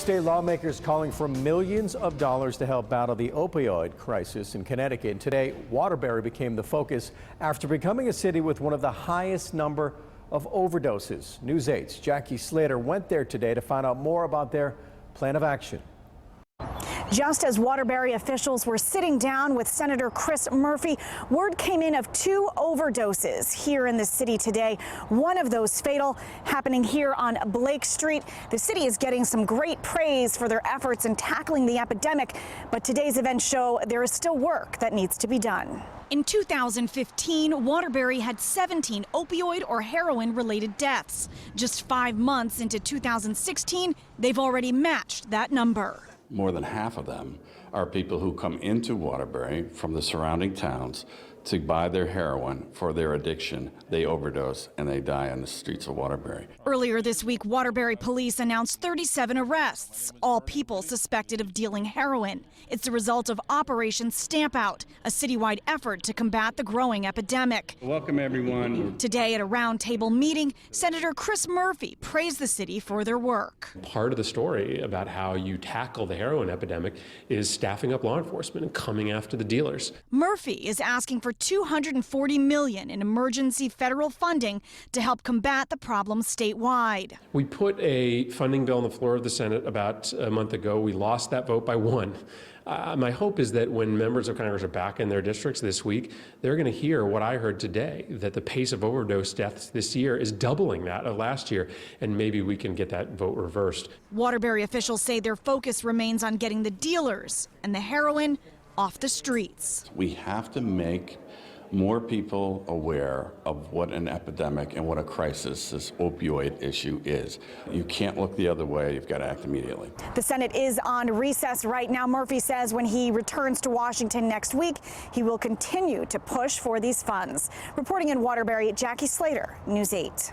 state lawmakers calling for millions of dollars to help battle the opioid crisis in Connecticut. And today, Waterbury became the focus after becoming a city with one of the highest number of overdoses. News 8's Jackie Slater went there today to find out more about their plan of action. Just as Waterbury officials were sitting down with Senator Chris Murphy, word came in of 2 overdoses here in the city today. One of those fatal, happening here on Blake Street. The city is getting some great praise for their efforts in tackling the epidemic, but today's events show there is still work that needs to be done. In 2015, Waterbury had 17 opioid or heroin-related deaths. Just 5 months into 2016, they've already matched that number. More than half of them are people who come into Waterbury from the surrounding towns to buy their heroin for their addiction. They overdose and they die on the streets of Waterbury. Earlier this week, Waterbury police announced 37 arrests, all people suspected of dealing heroin. It's the result of Operation Stamp Out, a citywide effort to combat the growing epidemic. Welcome, everyone. Today at a roundtable meeting, Senator Chris Murphy praised the city for their work. Part of the story about how you tackle the heroin epidemic is staffing up law enforcement and coming after the dealers. Murphy is asking for $240 million in emergency federal funding to help combat the problem statewide. We put a funding bill on the floor of the Senate about a month ago. We lost that vote by 1. My hope is that when members of Congress are back in their districts this week, they're going to hear what I heard today, that the pace of overdose deaths this year is doubling that of last year, and maybe we can get that vote reversed. Waterbury officials say their focus remains on getting the dealers and the heroin off the streets. We have to make more people aware of what an epidemic and what a crisis this opioid issue is. You can't look the other way. You've got to act immediately. The Senate is on recess right now. Murphy says when he returns to Washington next week, he will continue to push for these funds. Reporting in Waterbury, Jackie Slater, News 8.